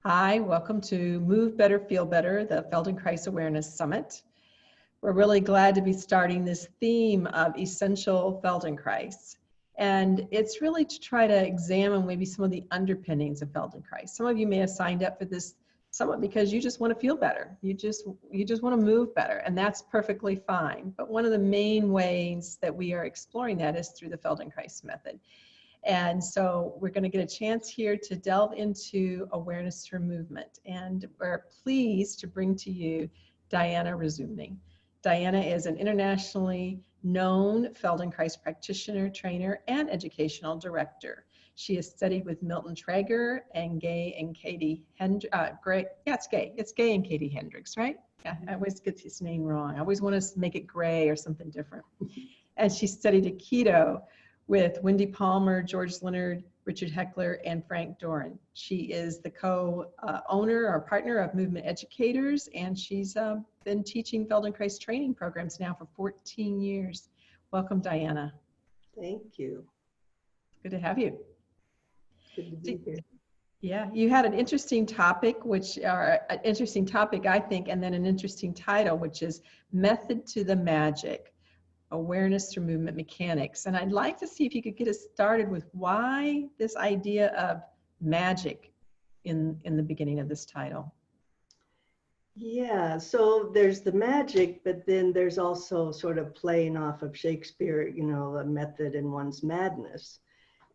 Hi, welcome to Move Better, Feel Better, the Feldenkrais Awareness Summit. We're really glad to be starting this theme of essential Feldenkrais. And it's really to try to examine maybe some of the underpinnings of Feldenkrais. Some of you may have signed up for this summit because you just want to feel better. You just want to move better, and that's perfectly fine. But one of the main ways that we are exploring that is through the Feldenkrais method. And so we're going to get a chance here to delve into awareness through movement. And we're pleased to bring to you Diana Razumny. Diana is an internationally known Feldenkrais practitioner, trainer, and educational director. She has studied with Milton Traeger and Gay and Katie Hendricks. It's Gay and Katie Hendricks, right? Yeah, I always get his name wrong. I always want to make it Gray or something different. And she studied Aikido with Wendy Palmer, George Leonard, Richard Heckler, and Frank Doran. She is the co-owner or partner of Movement Educators, and she's been teaching Feldenkrais training programs now for 14 years. Welcome, Diana. Thank you. Good to have you. Good to be here. Yeah, you had an interesting topic, I think, and then an interesting title, which is Method to the Magic. Awareness through movement mechanics. And I'd like to see if you could get us started with why this idea of magic in the beginning of this title. Yeah, so there's the magic, but then there's also sort of playing off of Shakespeare, you know, a method in one's madness.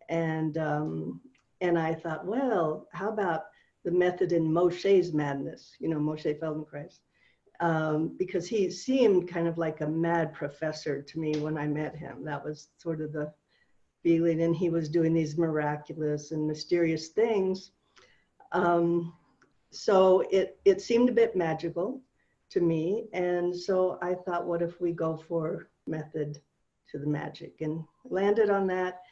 And I thought, well, how about the method in Moshe's madness, you know, Moshe Feldenkrais. Because he seemed kind of like a mad professor to me when I met him. That was sort of the feeling, and he was doing these miraculous and mysterious things. So it seemed a bit magical to me, and so I thought, what if we go for method to the magic, and landed on that,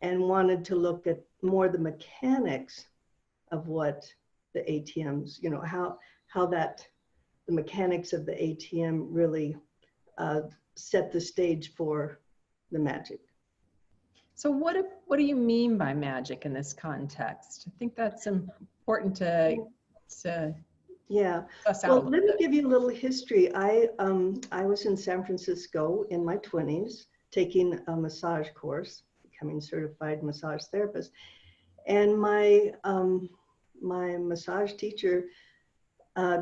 and wanted to look at more the mechanics of what the ATMs, you know, how that the mechanics of the ATM really set the stage for the magic. So what do you mean by magic in this context? I think that's important to yeah. suss out. Well, let me give you a little history. I was in San Francisco in my 20s taking a massage course, becoming a certified massage therapist, and my massage teacher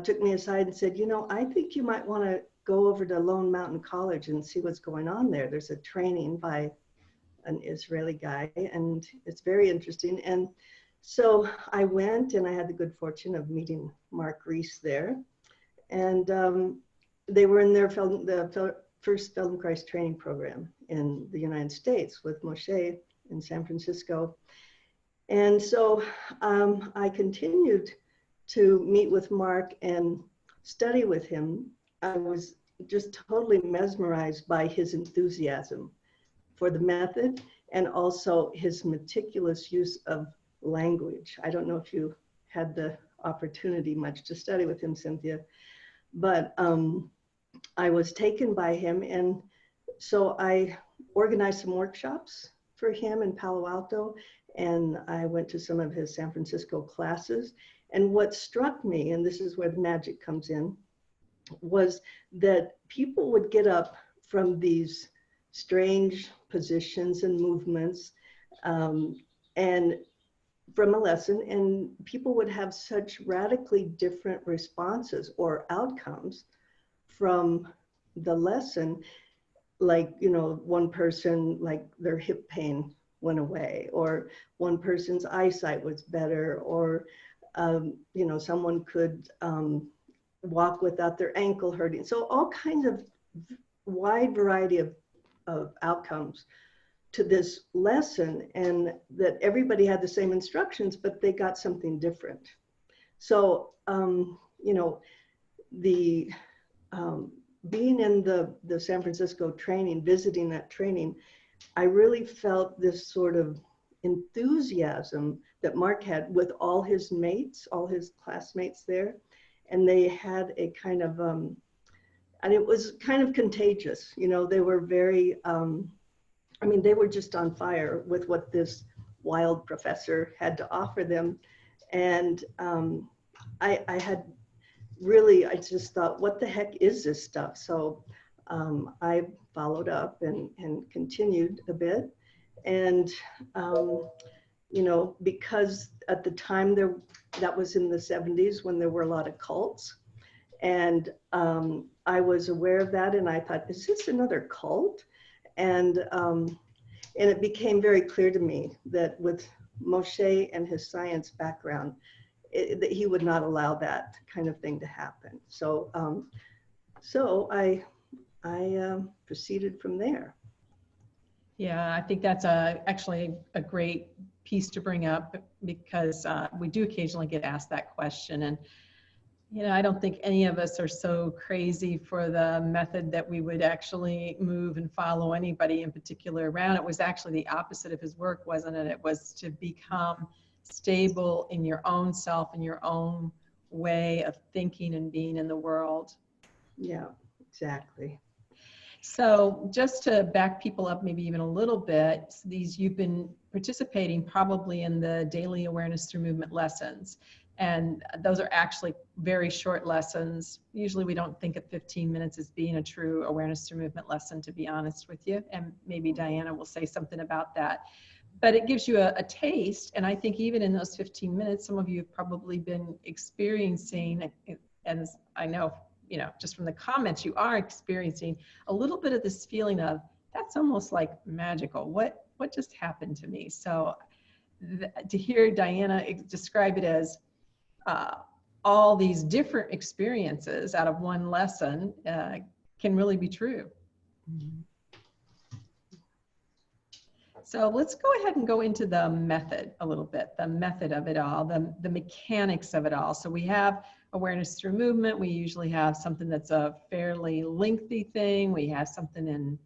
took me aside and said, you know, I think you might want to go over to Lone Mountain College and see what's going on there. There's a training by an Israeli guy, and it's very interesting. And so I went, and I had the good fortune of meeting Mark Reese there. And they were in the first Feldenkrais training program in the United States with Moshe in San Francisco. And so I continued to meet with Mark and study with him. I was just totally mesmerized by his enthusiasm for the method and also his meticulous use of language. I don't know if you had the opportunity much to study with him, Cynthia, but I was taken by him, and so I organized some workshops for him in Palo Alto, and I went to some of his San Francisco classes. And what struck me, and this is where the magic comes in, was that people would get up from these strange positions and movements and from a lesson, and people would have such radically different responses or outcomes from the lesson. Like, you know, one person, like their hip pain went away, or one person's eyesight was better, or you know, someone could walk without their ankle hurting. So all kinds of wide variety of outcomes to this lesson, and that everybody had the same instructions, but they got something different. So, you know, the being in the San Francisco training, visiting that training, I really felt this sort of enthusiasm that Mark had with all his mates, all his classmates there. And they had a kind of, and it was kind of contagious. You know, they were very, I mean, they were just on fire with what this wild professor had to offer them. And I had really, I just thought, what the heck is this stuff? So I followed up and continued a bit. And, you know, because at the time that was in the 70s when there were a lot of cults. And I was aware of that, and I thought, is this another cult? And it became very clear to me that with Moshe and his science background, that he would not allow that kind of thing to happen. So, I proceeded from there. Yeah, I think that's actually a great piece to bring up, because we do occasionally get asked that question. And, you know, I don't think any of us are so crazy for the method that we would actually move and follow anybody in particular around. It was actually the opposite of his work, wasn't it? It was to become stable in your own self and your own way of thinking and being in the world. Yeah, exactly. So just to back people up maybe even a little bit, you've been participating probably in the daily awareness through movement lessons. And those are actually very short lessons. Usually we don't think of 15 minutes as being a true awareness through movement lesson, to be honest with you. And maybe Diana will say something about that. But it gives you a taste. And I think even in those 15 minutes, some of you have probably been experiencing, and I know, you know, just from the comments, you are experiencing a little bit of this feeling of, that's almost like magical. What just happened to me? So to hear Diana describe it as all these different experiences out of one lesson can really be true. Mm-hmm. So let's go ahead and go into the method a little bit, the method of it all, the mechanics of it all. So we have awareness through movement. We usually have something that's a fairly lengthy thing. We have something in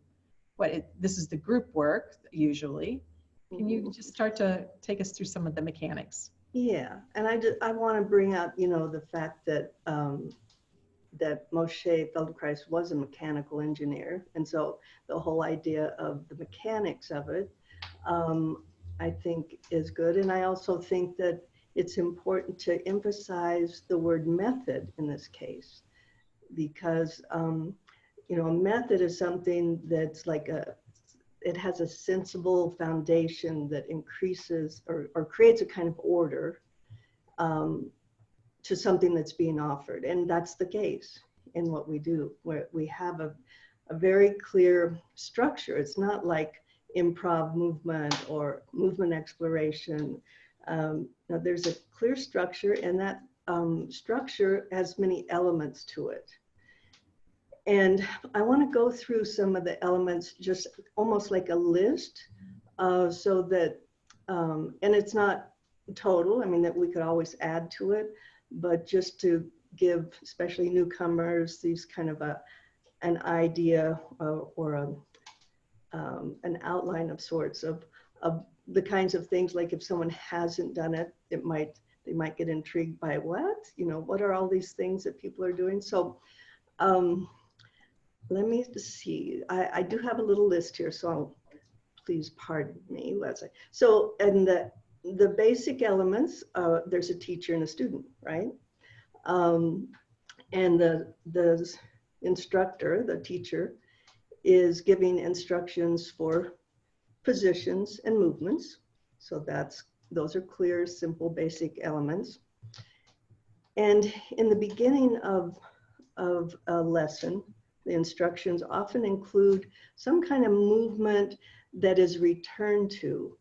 this is the group work usually. Can you just start to take us through some of the mechanics? Yeah, and I want to bring up, you know, the fact that that Moshe Feldenkrais was a mechanical engineer, and so the whole idea of the mechanics of it, I think, is good. And I also think that it's important to emphasize the word method in this case, because you know, a method is something that's like it has a sensible foundation that increases or creates a kind of order to something that's being offered. And that's the case in what we do, where we have a very clear structure. It's not like improv movement or movement exploration. Now there's a clear structure, and that structure has many elements to it. And I want to go through some of the elements, just almost like a list, so that, and it's not total, I mean, that we could always add to it, but just to give especially newcomers these kind of an idea or an outline of sorts of the kinds of things, like if someone hasn't done it, they might get intrigued by what are all these things that people are doing. So let me see. I do have a little list here, so please pardon me, Leslie. So, and the basic elements, there's a teacher and a student, right? And the instructor, the teacher, is giving instructions for positions and movements. So those are clear, simple, basic elements. And in the beginning of a lesson, the instructions often include some kind of movement that is returned to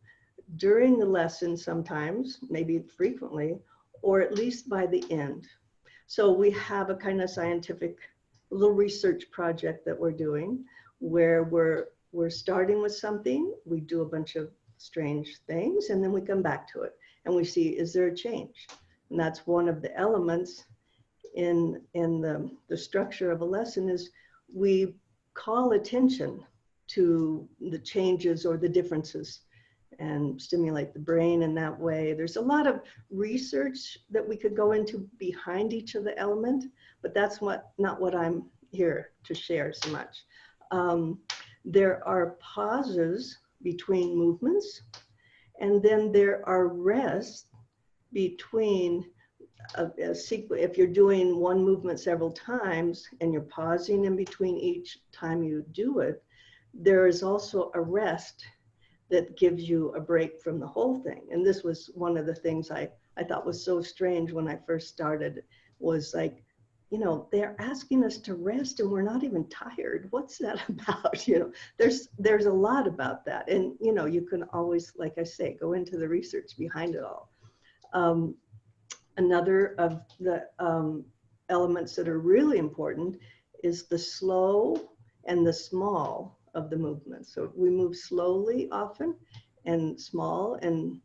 during the lesson sometimes, maybe frequently, or at least by the end. So we have a kind of scientific little research project that we're doing where we're starting with something, we do a bunch of strange things, and then we come back to it and we see, is there a change? And that's one of the elements in the structure of a lesson, is we call attention to the changes or the differences and stimulate the brain in that way. There's a lot of research that we could go into behind each of the element, but that's not what I'm here to share so much. There are pauses between movements, and then there are rests between if you're doing one movement several times and you're pausing in between each time you do it, there is also a rest that gives you a break from the whole thing. And this was one of the things I thought was so strange when I first started, was like, you know, they're asking us to rest and we're not even tired. What's that about? You know, there's a lot about that. And, you know, you can always, like I say, go into the research behind it all. Another of the elements that are really important is the slow and the small of the movement. So we move slowly often and small, and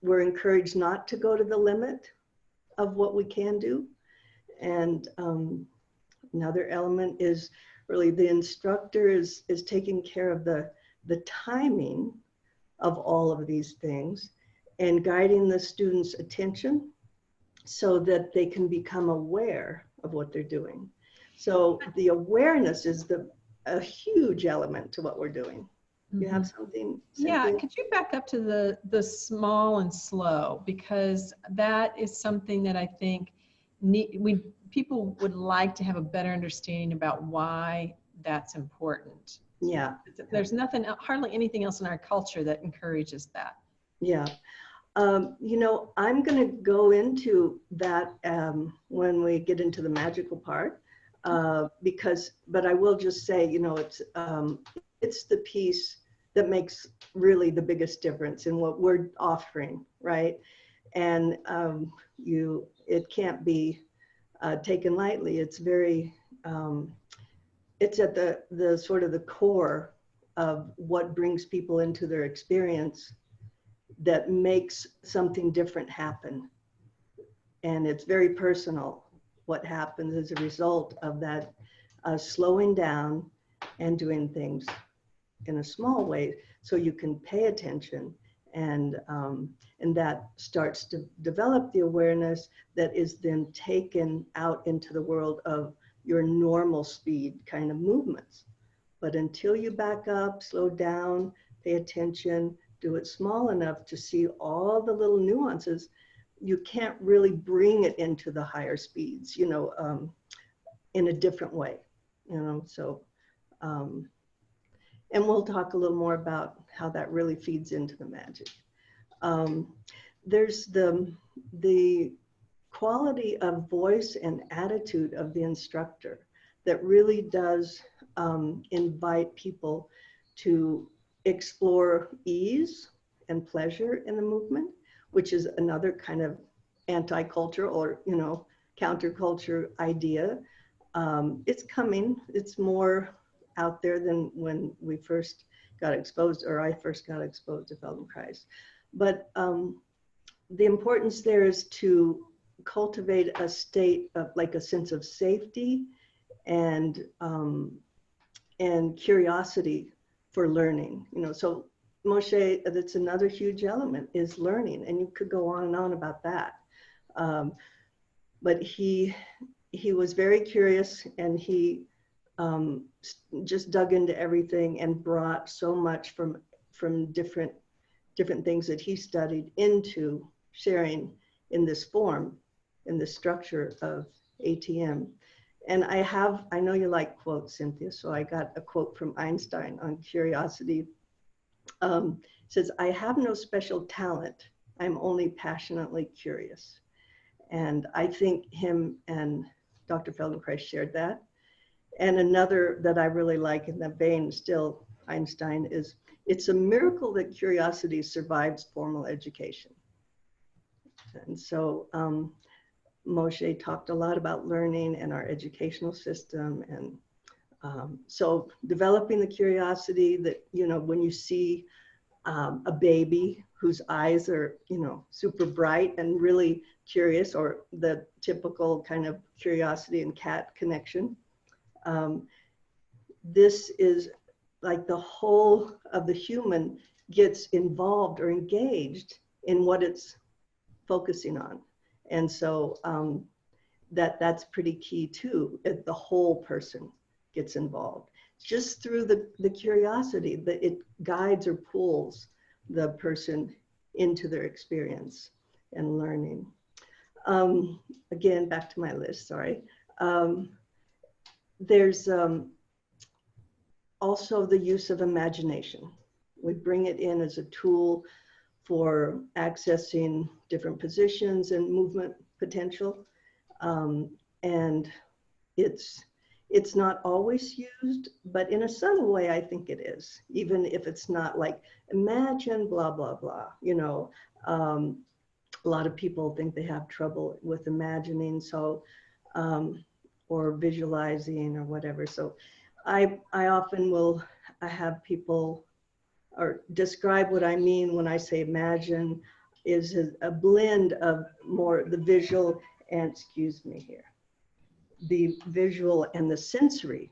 we're encouraged not to go to the limit of what we can do. And another element is really the instructor is taking care of the timing of all of these things and guiding the students' attention so that they can become aware of what they're doing. So the awareness is a huge element to what we're doing. You have something, Cynthia? Yeah, could you back up to the small and slow, because that is something that I think people would like to have a better understanding about why that's important. Yeah. There's nothing, hardly anything else in our culture that encourages that. Yeah. You know, I'm going to go into that when we get into the magical part, but I will just say, you know, it's the piece that makes really the biggest difference in what we're offering, right? And it can't be taken lightly. It's very, it's at the sort of the core of what brings people into their experience that makes something different happen. And it's very personal what happens as a result of that slowing down and doing things in a small way so you can pay attention, and that starts to develop the awareness that is then taken out into the world of your normal speed kind of movements. But until you back up, slow down, pay attention, do it small enough to see all the little nuances, you can't really bring it into the higher speeds, you know, in a different way, you know. So and we'll talk a little more about how that really feeds into the magic. There's the quality of voice and attitude of the instructor that really does invite people to explore ease and pleasure in the movement, which is another kind of anti-culture or, you know, counterculture idea. It's coming, it's more out there than when we first got exposed, or I first got exposed to Feldenkrais. But the importance there is to cultivate a state of like a sense of safety and curiosity for learning. You know, so Moshe, that's another huge element, is learning, and you could go on and on about that. But he was very curious, and he just dug into everything and brought so much from different things that he studied into sharing in this form, in this structure of ATM. And I know you like quotes, Cynthia, so I got a quote from Einstein on curiosity. It says, "I have no special talent. I'm only passionately curious." And I think him and Dr. Feldenkrais shared that. And another that I really like in that vein, still Einstein, is, "It's a miracle that curiosity survives formal education." And so Moshe talked a lot about learning and our educational system. And so developing the curiosity that, you know, when you see a baby whose eyes are, you know, super bright and really curious, or the typical kind of curiosity and cat connection, this is like the whole of the human gets involved or engaged in what it's focusing on. And so that's pretty key too. The whole person gets involved just through the curiosity that it guides or pulls the person into their experience and learning. Again, back to my list, sorry. There's also the use of imagination. We bring it in as a tool for accessing different positions and movement potential. And it's not always used, but in a subtle way, I think it is, even if it's not like, imagine blah, blah, blah, you know. A lot of people think they have trouble with imagining, so, or visualizing or whatever. So I often will have people or describe what I mean when I say imagine is a blend of more the visual and, excuse me here, the visual and the sensory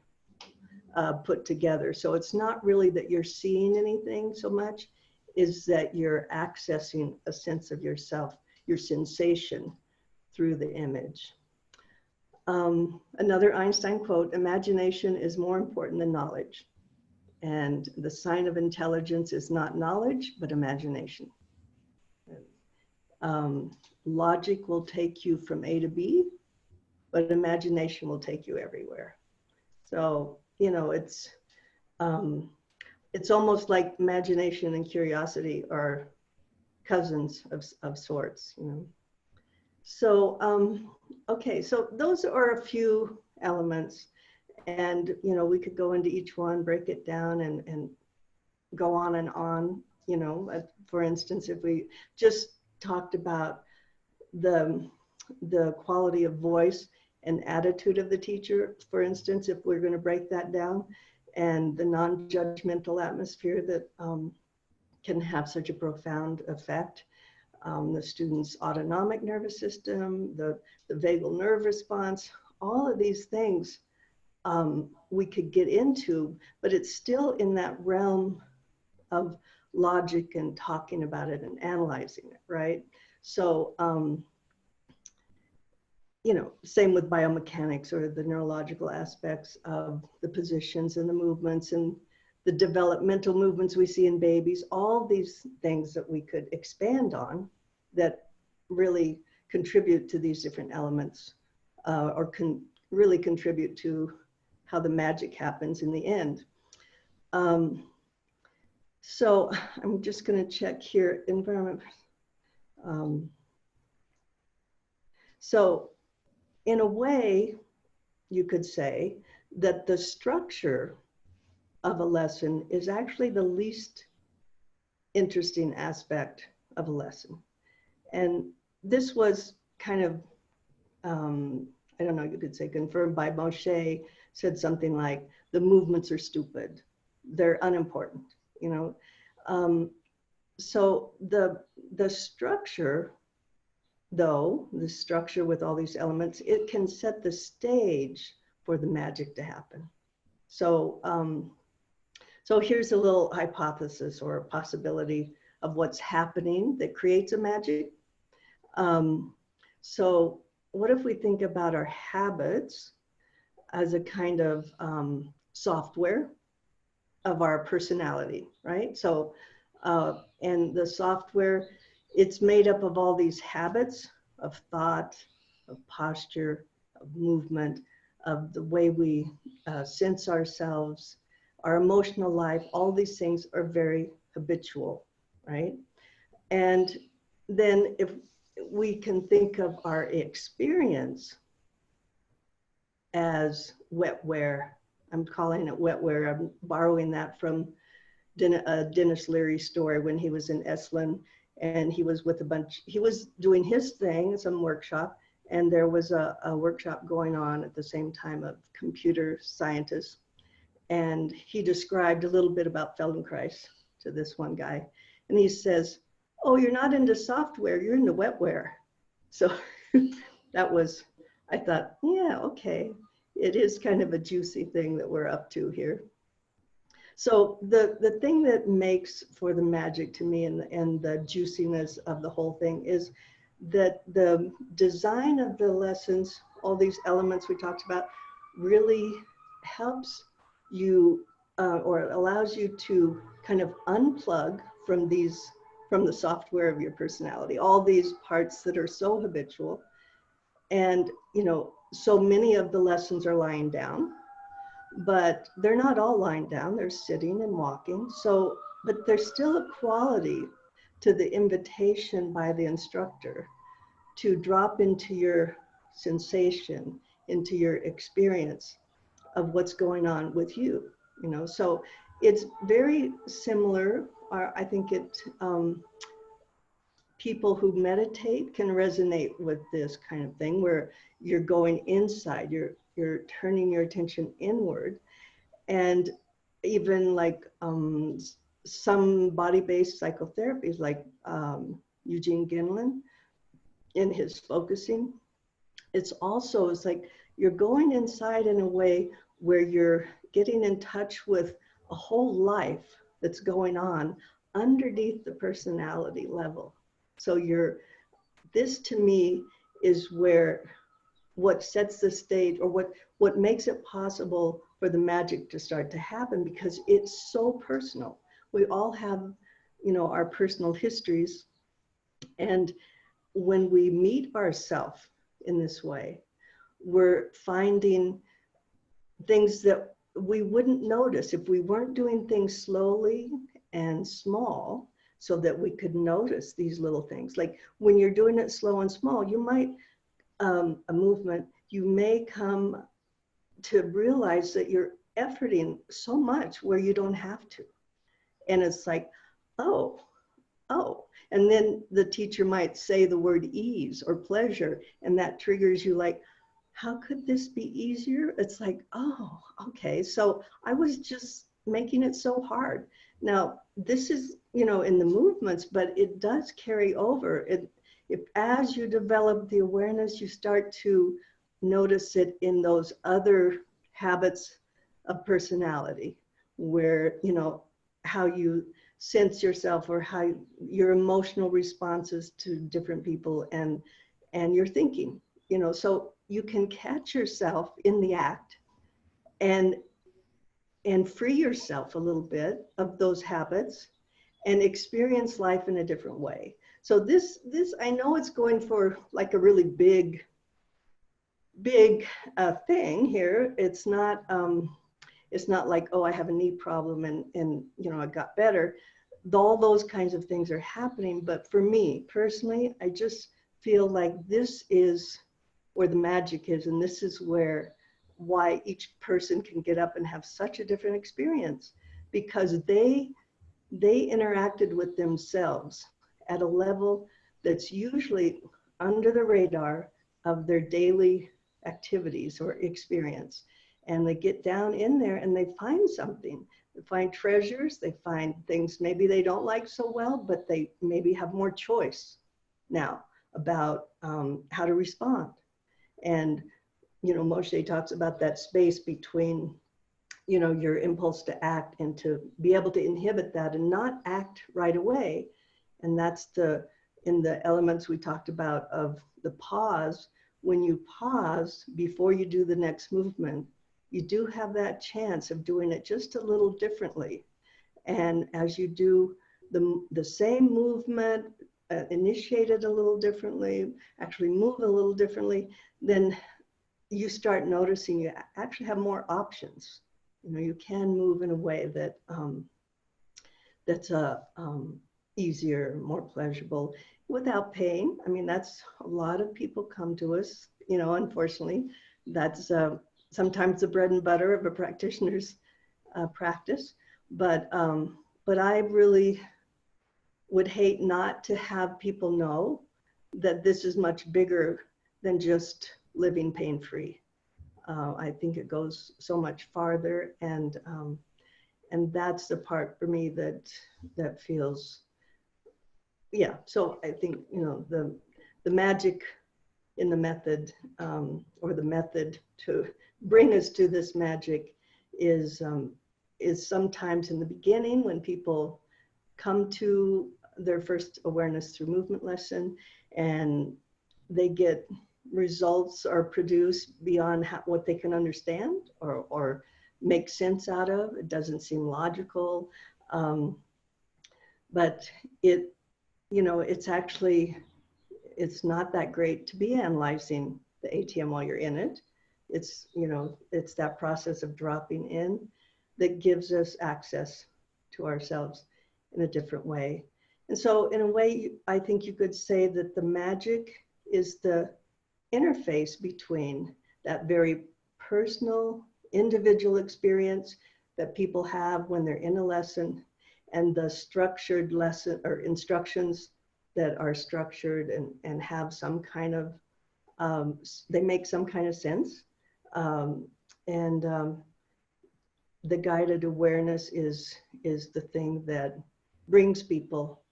put together. So it's not really that you're seeing anything so much, is that you're accessing a sense of yourself, your sensation through the image. Another Einstein quote, imagination is more important than knowledge. And the sign of intelligence is not knowledge, but imagination. Logic will take you from A to B, but imagination will take you everywhere. So, you know, it's almost like imagination and curiosity are cousins of sorts, you know. So, okay, so those are a few elements. And, you know, we could go into each one, break it down and go on, you know. For instance, if we just talked about the quality of voice and attitude of the teacher, for instance, if we're going to break that down, and the non-judgmental atmosphere that can have such a profound effect, the student's autonomic nervous system, the vagal nerve response, all of these things we could get into, but it's still in that realm of logic and talking about it and analyzing it, right? So, you know, same with biomechanics or the neurological aspects of the positions and the movements and the developmental movements we see in babies, all these things that we could expand on that really contribute to these different elements or can really contribute to how the magic happens in the end. So I'm just going to check here, environment. So in a way, you could say that the structure of a lesson is actually the least interesting aspect of a lesson. And this was kind of, I don't know, you could say confirmed by Moshe, said something like, the movements are stupid, they're unimportant, you know. So the structure, though, the structure with all these elements, it can set the stage for the magic to happen. So, so here's a little hypothesis or a possibility of what's happening that creates a magic. So what if we think about our habits as a kind of software of our personality, right? So, and the software, it's made up of all these habits of thought, of posture, of movement, of the way we sense ourselves, our emotional life. All these things are very habitual, right? And then if we can think of our experience as wetware, I'm calling it wetware. I'm borrowing that from Dennis Leary's story when he was in Esalen, and he was with he was doing his thing, some workshop, and there was a workshop going on at the same time of computer scientists. And he described a little bit about Feldenkrais to this one guy. And he says, oh, you're not into software, you're into wetware. So that was, I thought, yeah, okay. It is kind of a juicy thing that we're up to here. So the thing that makes for the magic to me and the juiciness of the whole thing is that the design of the lessons, all these elements we talked about, really helps you or allows you to kind of unplug from the software of your personality, all these parts that are so habitual, And, you know, so many of the lessons are lying down, but they're not all lying down, they're sitting and walking. So, but there's still a quality to the invitation by the instructor to drop into your sensation, into your experience of what's going on with you, you know. So it's very similar. I think people who meditate can resonate with this kind of thing, where you're going inside, you're turning your attention inward. And even like some body-based psychotherapies, like Eugene Ginlin in his focusing, it's like you're going inside in a way where you're getting in touch with a whole life that's going on underneath the personality level. So this to me is where what sets the stage, or what makes it possible for the magic to start to happen, because it's so personal. We all have, you know, our personal histories. And when we meet ourselves in this way, we're finding things that we wouldn't notice if we weren't doing things slowly and small, so that we could notice these little things. Like when you're doing it slow and small, you might, a movement, you may come to realize that you're efforting so much where you don't have to. And it's like, oh. And then the teacher might say the word ease or pleasure, and that triggers you, like, how could this be easier? It's like, oh, okay. So I was just making it so hard. Now, this is, you know, in the movements, but it does carry over. If as you develop the awareness, you start to notice it in those other habits of personality, where, you know, how you sense yourself, or how your emotional responses to different people, and your thinking, you know. So you can catch yourself in the act and free yourself a little bit of those habits and experience life in a different way. So this I know it's going for like a really big thing here. It's not like, oh, I have a knee problem and you know, I got better. All those kinds of things are happening. But for me personally, I just feel like this is where the magic is, and this is why each person can get up and have such a different experience, because they interacted with themselves at a level that's usually under the radar of their daily activities or experience. And they get down in there and they find something. They find treasures, they find things maybe they don't like so well, but they maybe have more choice now about how to respond. And, you know, Moshe talks about that space between, you know, your impulse to act and to be able to inhibit that and not act right away. And that's in the elements we talked about of the pause. When you pause before you do the next movement, you do have that chance of doing it just a little differently. And as you do the same movement, initiate it a little differently, actually move a little differently, then you start noticing you actually have more options. You know, you can move in a way that that's easier, more pleasurable, without pain. I mean, that's a lot of people come to us, you know, unfortunately, that's sometimes the bread and butter of a practitioner's practice. But I really would hate not to have people know that this is much bigger than just living pain-free. I think it goes so much farther, and that's the part for me that feels, yeah. So I think, you know, the magic in the method, or the method to bring us to this magic, is sometimes in the beginning when people come to their first awareness through movement lesson, and they get results are produced beyond what they can understand or make sense out of. It doesn't seem logical, but it, you know, it's not that great to be analyzing the ATM while you're in it. It's, you know, it's that process of dropping in that gives us access to ourselves in a different way. And so in a way, I think you could say that the magic is the interface between that very personal, individual experience that people have when they're in a lesson and the structured lesson or instructions that are structured and have some kind of, they make some kind of sense. And the guided awareness is the thing that brings people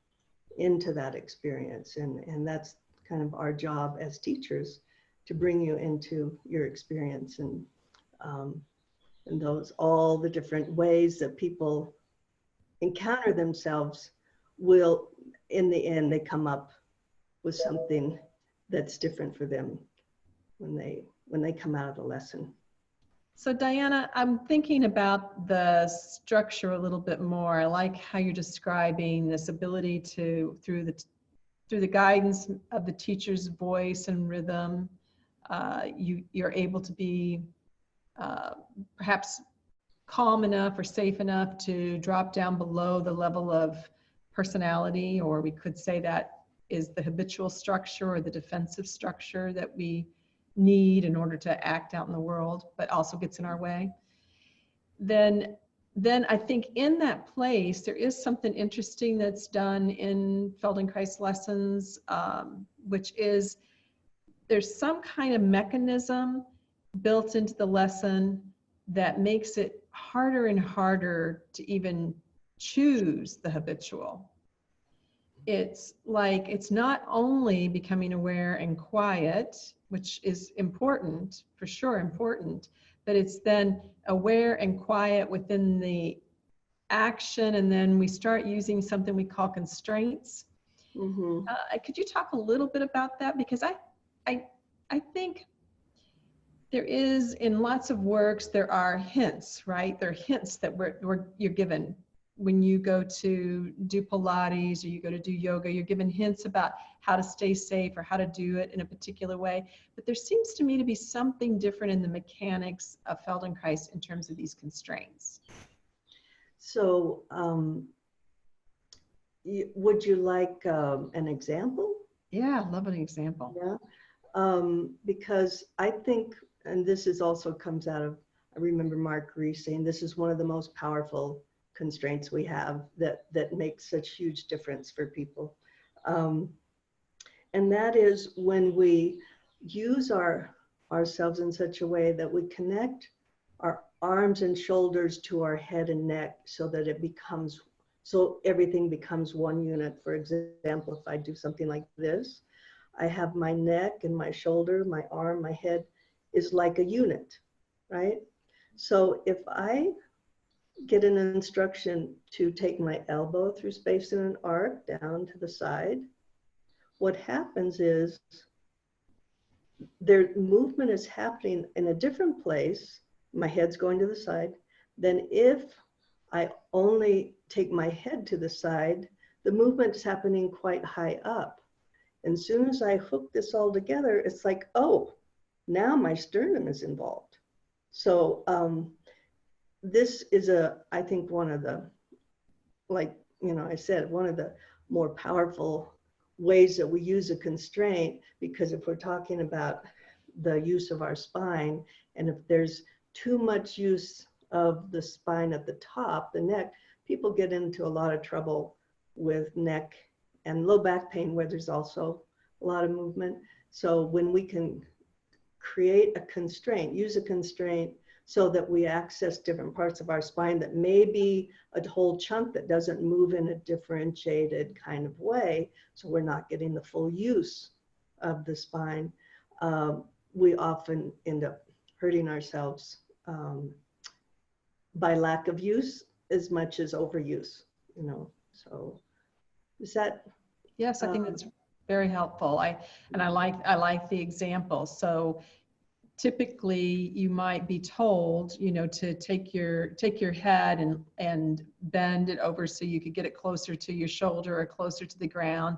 into that experience. And that's kind of our job as teachers, to bring you into your experience and those, all the different ways that people encounter themselves will, in the end, they come up with something that's different for them when they come out of the lesson. So Diana, I'm thinking about the structure a little bit more. I like how you're describing this ability to, through the guidance of the teacher's voice and rhythm, you're able to be perhaps calm enough or safe enough to drop down below the level of personality, or we could say that is the habitual structure or the defensive structure that we need in order to act out in the world, but also gets in our way. Then I think in that place, there is something interesting that's done in Feldenkrais lessons, which is there's some kind of mechanism built into the lesson that makes it harder and harder to even choose the habitual. It's like, it's not only becoming aware and quiet, which is important, for sure important, but it's then aware and quiet within the action, and then we start using something we call constraints. Mm-hmm. Could you talk a little bit about that? Because I think there is, in lots of works, there are hints, right? There are hints that you're given. When you go to do Pilates or you go to do yoga, you're given hints about how to stay safe or how to do it in a particular way. But there seems to me to be something different in the mechanics of Feldenkrais in terms of these constraints. So would you like an example? Yeah, I'd love an example. Yeah, because I think, and this is also comes out of, I remember Mark Rees saying, this is one of the most powerful constraints we have that makes such huge difference for people. And that is when we use ourselves in such a way that we connect our arms and shoulders to our head and neck so that it becomes, so everything becomes one unit. For example, if I do something like this, I have my neck and my shoulder, my arm, my head is like a unit, right? So if I get an instruction to take my elbow through space in an arc down to the side, what happens is their movement is happening in a different place. My head's going to the side. Then if I only take my head to the side, the movement is happening quite high up. And as soon as I hook this all together, it's like, oh, now my sternum is involved. So this is I think one of the, like, you know, I said, one of the more powerful ways that we use a constraint, because if we're talking about the use of our spine, and if there's too much use of the spine at the top, the neck, people get into a lot of trouble with neck and low back pain, where there's also a lot of movement. So when we can create a constraint, use a constraint so that we access different parts of our spine that may be a whole chunk that doesn't move in a differentiated kind of way, so we're not getting the full use of the spine, we often end up hurting ourselves by lack of use as much as overuse, you know. So is that? Yes, I think that's very helpful. I like the example. So typically you might be told, you know, to take your head and bend it over so you could get it closer to your shoulder or closer to the ground.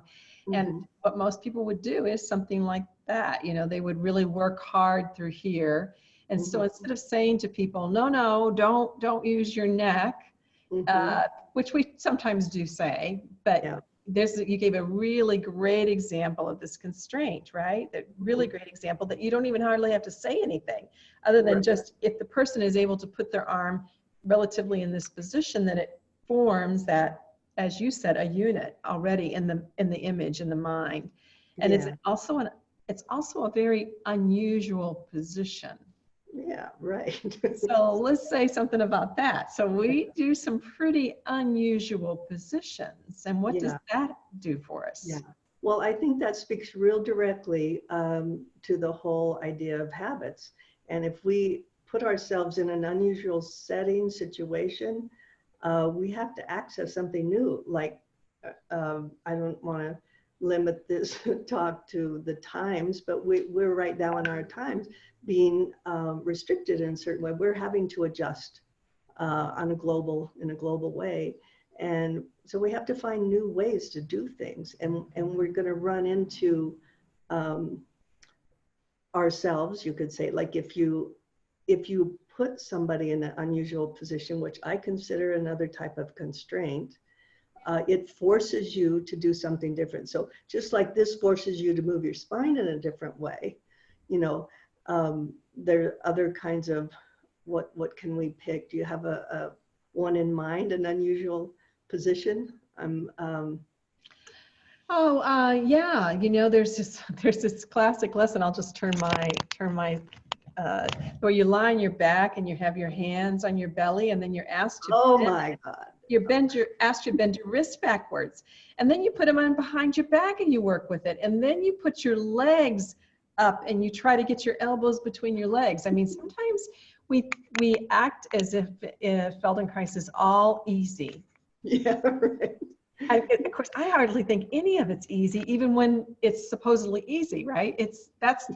And what most people would do is something like that. You know, they would really work hard through here. And so instead of saying to people, no, don't use your neck, which we sometimes do say, but you gave a really great example of this constraint, right? That really great example that you don't even hardly have to say anything other than just if the person is able to put their arm relatively in this position, then it forms that, as you said, a unit already in the image, in the mind. And it's also a very unusual position. Yeah, right. So let's say something about that. So we do some pretty unusual positions. And what does that do for us? Yeah. Well, I think that speaks real directly to the whole idea of habits. And if we put ourselves in an unusual setting, situation, we have to access something new. Like, I don't want to limit this talk to the times, but we're right now in our times being restricted in a certain way. We're having to adjust in a global way. And so we have to find new ways to do things. And we're going to run into ourselves, you could say, like if you put somebody in an unusual position, which I consider another type of constraint, it forces you to do something different. So just like this forces you to move your spine in a different way, you know, there are other kinds of, what can we pick? Do you have a one in mind, an unusual position? Yeah, you know, there's this classic lesson. I'll just turn my where you lie on your back and you have your hands on your belly, and then you're asked to asked to bend your wrist backwards, and then you put them on behind your back and you work with it, and then you put your legs up and you try to get your elbows between your legs. I mean, sometimes we act as if Feldenkrais is all easy. Yeah, right. Of course, I hardly think any of it's easy, even when it's supposedly easy, right? That's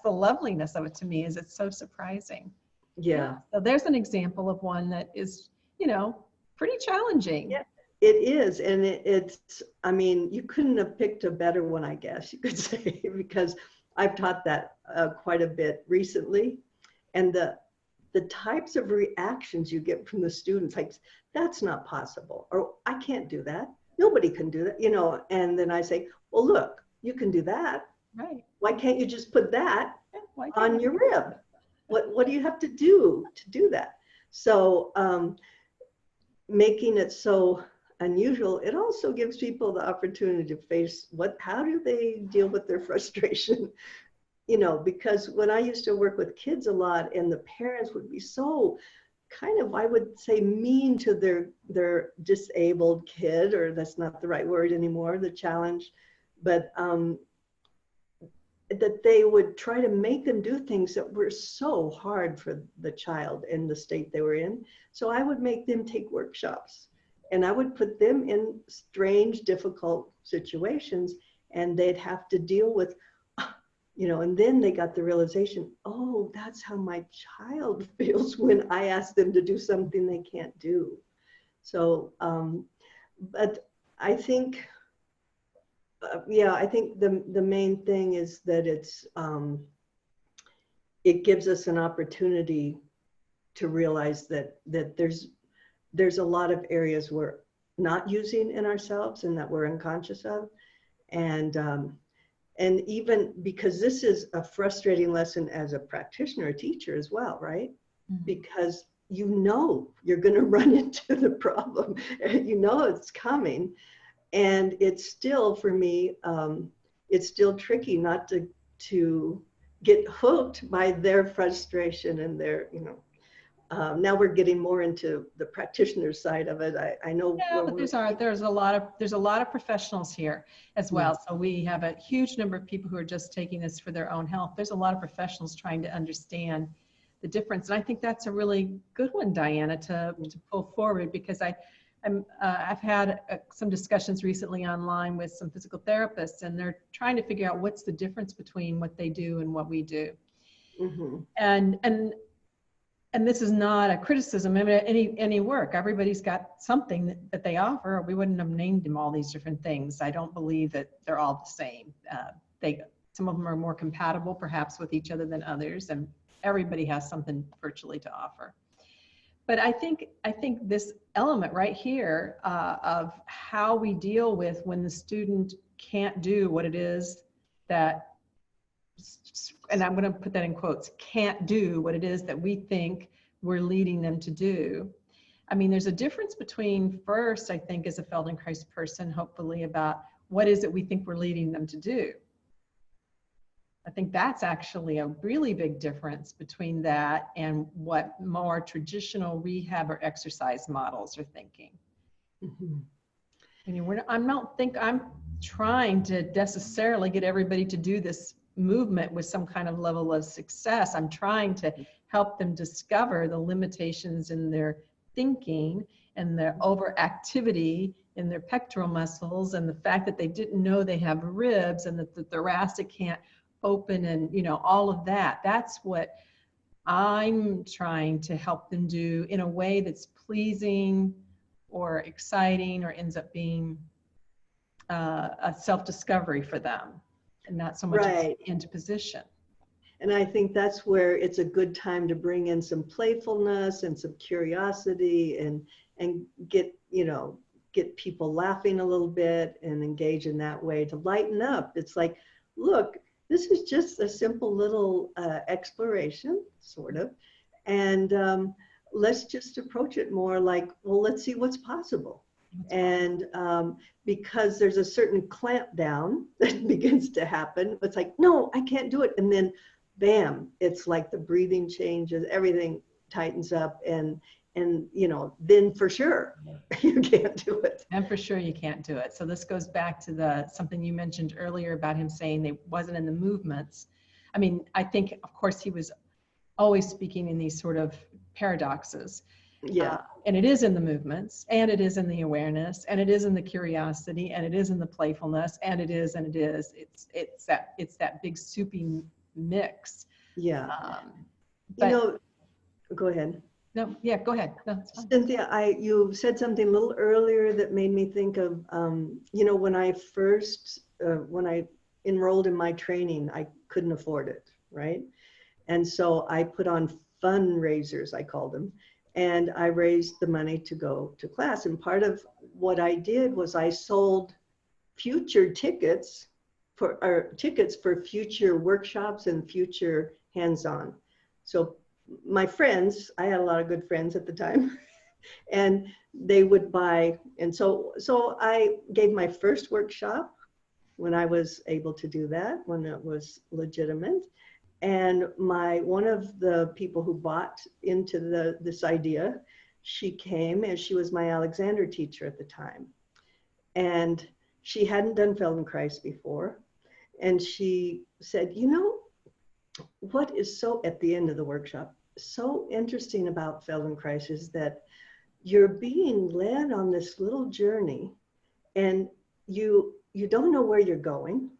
the loveliness of it to me, is it's so surprising. Yeah. So there's an example of one that is, you know, pretty challenging. Yeah, it is. And it's, I mean, you couldn't have picked a better one, I guess you could say, because I've taught that quite a bit recently. And the types of reactions you get from the students, like, that's not possible, or I can't do that. Nobody can do that, you know. And then I say, well, look, you can do that. Right. Why can't you just put that on your rib? What do you have to do that? So making it so unusual, it also gives people the opportunity to face how do they deal with their frustration? You know, because when I used to work with kids a lot, and the parents would be so kind of, I would say, mean to their disabled kid, or that's not the right word anymore, the challenge, but that they would try to make them do things that were so hard for the child in the state they were in. So I would make them take workshops, and I would put them in strange, difficult situations, and they'd have to deal with, you know, and then they got the realization, oh, that's how my child feels when I ask them to do something they can't do. So, but I think, I think the main thing is that it gives us an opportunity to realize that there's a lot of areas we're not using in ourselves and that we're unconscious of, and even because this is a frustrating lesson as a practitioner, a teacher as well, right? Mm-hmm. Because you know you're going to run into the problem, you know it's coming, and it's still, for me, it's still tricky not to get hooked by their frustration and their, you know. Now we're getting more into the practitioner side of it. I know. Yeah, but there's a lot of professionals here as well. So we have a huge number of people who are just taking this for their own health. There's a lot of professionals trying to understand the difference, and I think that's a really good one, Diana, to pull forward, because I've had some discussions recently online with some physical therapists, and they're trying to figure out what's the difference between what they do and what we do. Mm-hmm. And and this is not a criticism of any work. Everybody's got something that they offer, or we wouldn't have named them all these different things. I don't believe that they're all the same. Some of them are more compatible perhaps with each other than others, and everybody has something virtually to offer. But I think this element right here of how we deal with when the student can't do what it is that, and I'm going to put that in quotes, can't do what it is that we think we're leading them to do. I mean, there's a difference between first, I think, as a Feldenkrais person, hopefully, about what is it we think we're leading them to do. I think that's actually a really big difference between that and what more traditional rehab or exercise models are thinking. Mm-hmm. I mean, I'm trying to necessarily get everybody to do this movement with some kind of level of success. I'm trying to help them discover the limitations in their thinking and their overactivity in their pectoral muscles, and the fact that they didn't know they have ribs, and that the thoracic can't open, and all of that. That's what I'm trying to help them do in a way that's pleasing or exciting, or ends up being a self-discovery for them, and not so much Right. into position. And I think that's where it's a good time to bring in some playfulness and some curiosity, and get people laughing a little bit and engage in that way to lighten up. It's like, look, this is just a simple little exploration, sort of, and let's just approach it more like, well, let's see what's possible. And because there's a certain clamp down that begins to happen, it's like, no, I can't do it. And then bam, it's like the breathing changes, everything tightens up, and then for sure you can't do it. And for sure you can't do it. So this goes back to something you mentioned earlier about him saying they wasn't in the movements. I mean, I think, of course, he was always speaking in these sort of paradoxes. Yeah. And it is in the movements, and it is in the awareness, and it is in the curiosity, and it is in the playfulness, and it is. It's that big soupy mix. Yeah. But, go ahead. No, yeah, go ahead. No, it's fine. Cynthia, you said something a little earlier that made me think of, when I first, when I enrolled in my training, I couldn't afford it, right? And so I put on fundraisers, I called them, and I raised the money to go to class. And part of what I did was I sold future tickets for future workshops and future hands-on. So my friends, I had a lot of good friends at the time, and they would buy. And so I gave my first workshop when I was able to do that, when it was legitimate. And one of the people who bought into this idea, she came, and she was my Alexander teacher at the time. And she hadn't done Feldenkrais before. And she said, what is so, at the end of the workshop, so interesting about Feldenkrais is that you're being led on this little journey, and you don't know where you're going.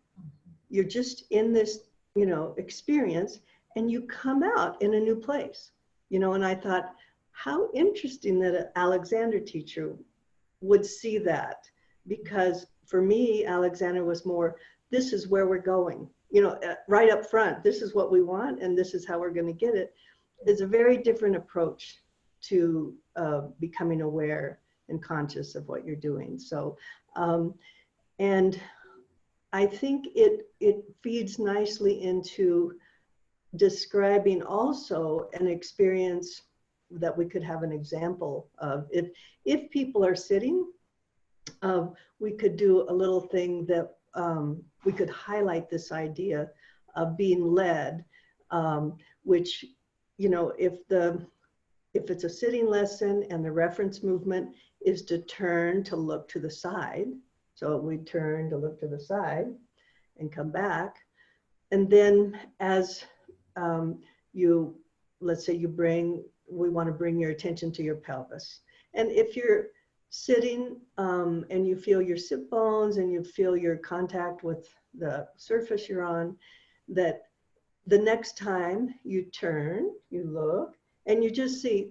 You're just in this, experience, and you come out in a new place, and I thought, how interesting that an Alexander teacher would see that, because for me, Alexander was more, this is where we're going, right up front, this is what we want, and this is how we're going to get it. It's a very different approach to becoming aware and conscious of what you're doing. So, and I think it feeds nicely into describing also an experience that we could have an example of. If people are sitting, we could do a little thing that we could highlight this idea of being led, which, if it's a sitting lesson and the reference movement is to turn to look to the side. So we turn to look to the side and come back. And then as let's say we want to bring your attention to your pelvis. And if you're sitting and you feel your sit bones and you feel your contact with the surface you're on, that the next time you turn, you look, And you just see,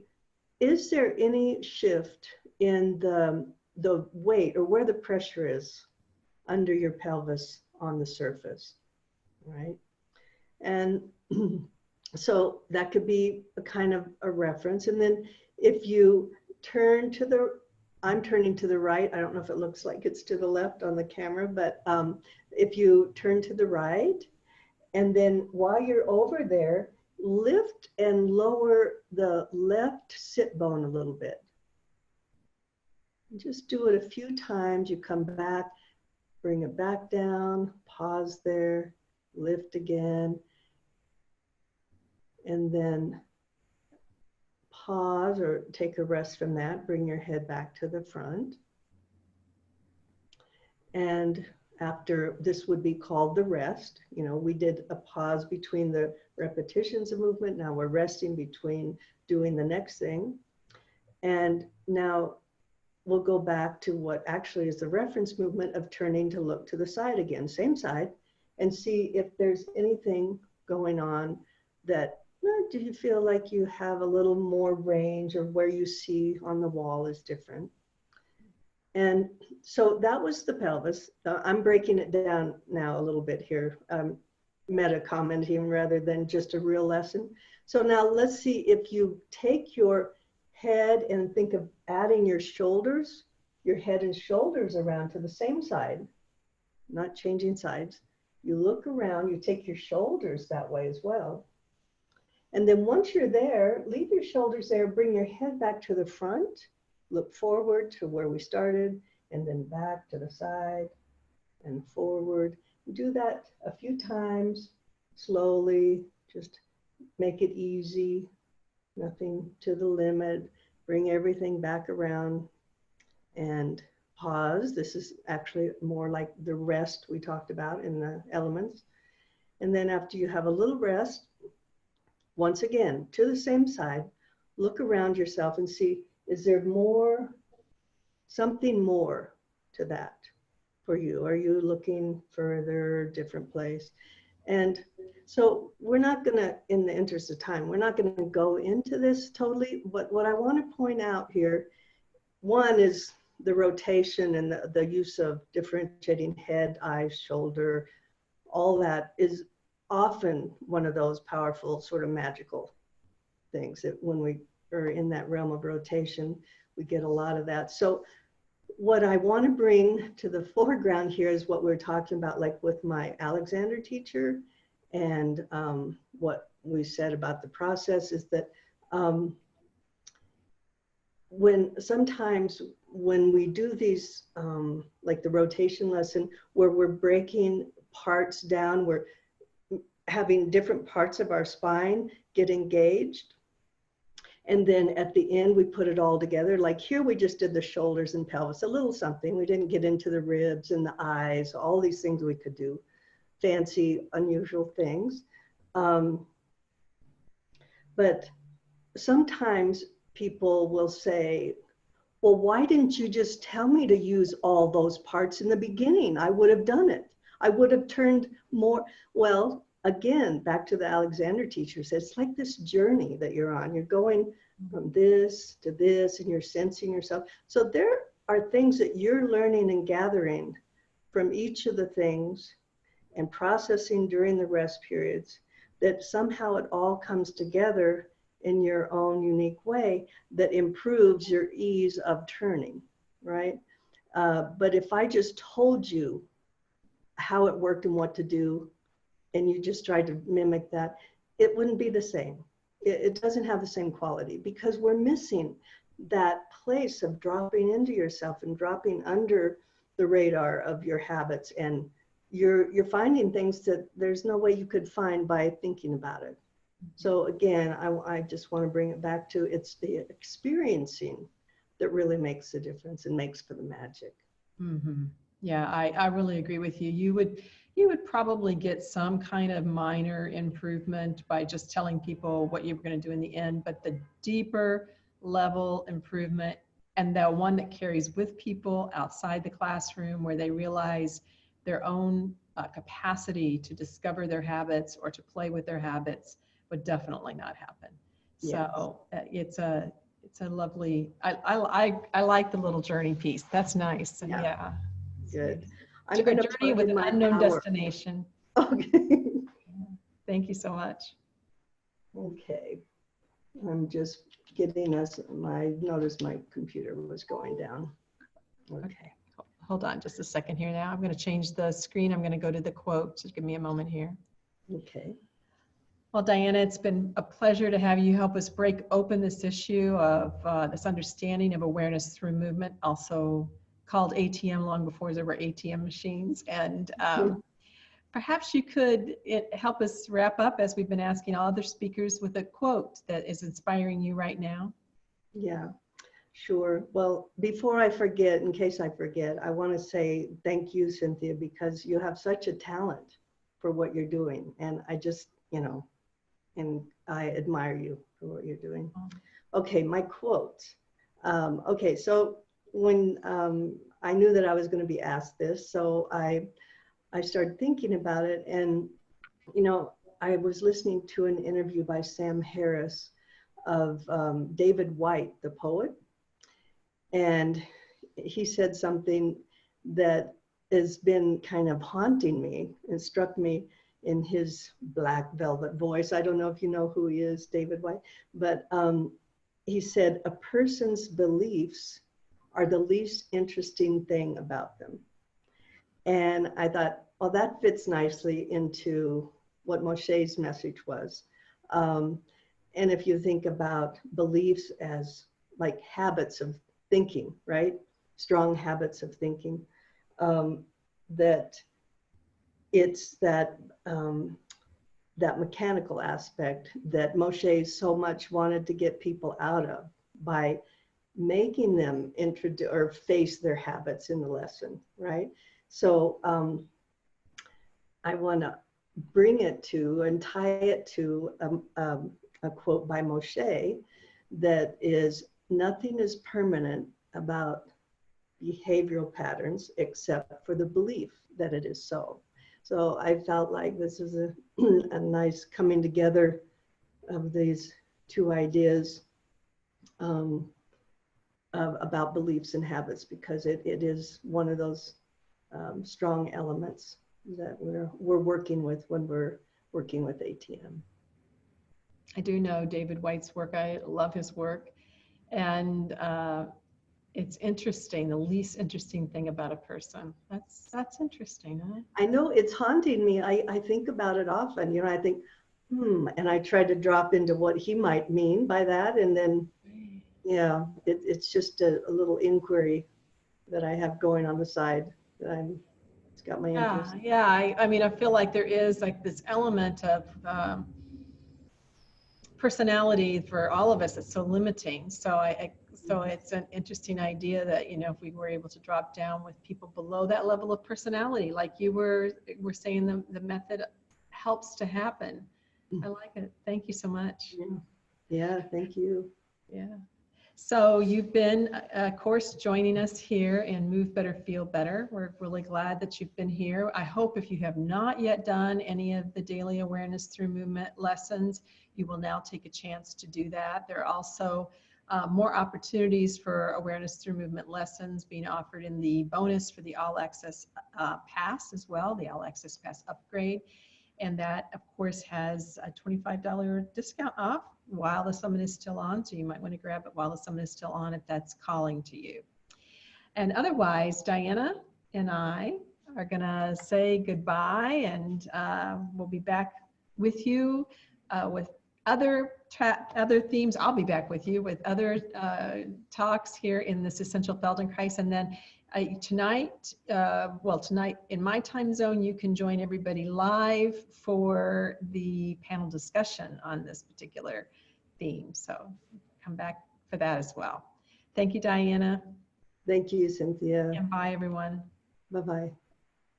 is there any shift in the weight or where the pressure is under your pelvis on the surface, right? And so that could be a kind of a reference. And then if you turn to the, I'm turning to the right. I don't know if it looks like it's to the left on the camera, but if you turn to the right, and then while you're over there, lift and lower the left sit bone a little bit. Just do it a few times. You come back, bring it back down, pause there, lift again, and then pause or take a rest from that. Bring your head back to the front. And after, this would be called the rest. You know, we did a pause between the repetitions of movement. Now we're resting between doing the next thing. And now we'll go back to what actually is the reference movement of turning to look to the side again, same side, and see if there's anything going on that, do you feel like you have a little more range, or where you see on the wall is different. And so that was the pelvis. I'm breaking it down now a little bit here, meta commenting rather than just a real lesson. So now let's see if you take your head and think of adding your shoulders, your head and shoulders around to the same side, not changing sides. You look around, you take your shoulders that way as well. And then once you're there, leave your shoulders there, bring your head back to the front, look forward to where we started, and then back to the side and forward. Do that a few times, slowly, just make it easy, nothing to the limit. Bring everything back around and pause. This is actually more like the rest we talked about in the elements. And then after you have a little rest, once again, to the same side, look around yourself and see, is there more, something more to that for you? Are you looking further, different place? And so we're not gonna, in the interest of time, we're not gonna go into this totally, but what I wanna point out here, one is the rotation and the use of differentiating head, eyes, shoulder, all that is often one of those powerful sort of magical things that when we are in that realm of rotation, we get a lot of that. So what I want to bring to the foreground here is what we're talking about, like with my Alexander teacher, and what we said about the process is that sometimes when we do these, like the rotation lesson, where we're breaking parts down, we're having different parts of our spine get engaged. And then at the end, we put it all together. Like here, we just did the shoulders and pelvis, a little something. We didn't get into the ribs and the eyes, all these things we could do, fancy, unusual things. But sometimes people will say, well, why didn't you just tell me to use all those parts in the beginning? I would have done it. I would have turned more. Well, again, back to the Alexander teachers, it's like this journey that you're on. You're going from this to this, and you're sensing yourself. So there are things that you're learning and gathering from each of the things and processing during the rest periods, that somehow it all comes together in your own unique way that improves your ease of turning, right? But if I just told you how it worked and what to do, and you just tried to mimic that, it wouldn't be the same. It doesn't have the same quality, because we're missing that place of dropping into yourself and dropping under the radar of your habits. And you're finding things that there's no way you could find by thinking about it. So again, I just want to bring it back to, it's the experiencing that really makes the difference and makes for the magic. Mm-hmm. Yeah, I really agree with you. You would probably get some kind of minor improvement by just telling people what you were going to do in the end, but the deeper level improvement, and the one that carries with people outside the classroom, where they realize their own capacity to discover their habits or to play with their habits, would definitely not happen. Yes. So it's a lovely, I like the little journey piece. That's nice. Yeah. Yeah. Good. A I'm going to journey plug with in an my unknown power. destination. Okay. Thank you so much. Okay. I'm just getting us, noticed my computer was going down. Okay. Hold on just a second here now. I'm going to change the screen. I'm going to go to the quote. Just give me a moment here. Okay. Well, Diana, it's been a pleasure to have you help us break open this issue of this understanding of awareness through movement, also called ATM long before there were ATM machines. And perhaps you could help us wrap up, as we've been asking all other speakers, with a quote that is inspiring you right now. Yeah, sure. Well, before I forget, in case I forget, I want to say thank you, Cynthia, because you have such a talent for what you're doing. And I just, and I admire you for what you're doing. Okay, my quote. Okay, so when I knew that I was going to be asked this, so I started thinking about it. And, I was listening to an interview by Sam Harris of David White, the poet. And he said something that has been kind of haunting me and struck me in his black velvet voice. I don't know if you know who he is, David White, but he said, a person's beliefs are the least interesting thing about them. And I thought, well, that fits nicely into what Moshe's message was. And if you think about beliefs as like habits of thinking, right? Strong habits of thinking, that it's that mechanical aspect that Moshe so much wanted to get people out of by making them introduce or face their habits in the lesson, right? So I want to bring it to and tie it to a quote by Moshe that is, nothing is permanent about behavioral patterns except for the belief that it is so. So I felt like this is a nice coming together of these two ideas about beliefs and habits, because it is one of those strong elements that we're working with when we're working with ATM. I do know David White's work. I love his work. And it's interesting, the least interesting thing about a person. That's interesting, huh? I know it's haunting me. I think about it often. I think, and I try to drop into what he might mean by that. And then, yeah, it's just a little inquiry that I have going on the side that it's got my interest. Yeah. I mean, I feel like there is like this element of personality for all of us that's so limiting. So so it's an interesting idea that, if we were able to drop down with people below that level of personality, like you were saying, the method helps to happen. I like it. Thank you so much. Yeah, thank you. Yeah. So you've been, of course, joining us here in Move Better, Feel Better. We're really glad that you've been here. I hope if you have not yet done any of the daily awareness through movement lessons, you will now take a chance to do that. There are also more opportunities for awareness through movement lessons being offered in the bonus for the All Access Pass as well, the All Access Pass upgrade. And that, of course, has a $25 discount off while the summit is still on. So you might want to grab it while the summit is still on if that's calling to you. And otherwise, Diana and I are going to say goodbye, and we'll be back with you with other themes. I'll be back with you with other talks here in this Essential Feldenkrais. And then tonight in my time zone, you can join everybody live for the panel discussion on this particular theme. So come back for that as well. Thank you, Diana. Thank you, Cynthia. And bye, everyone. Bye-bye.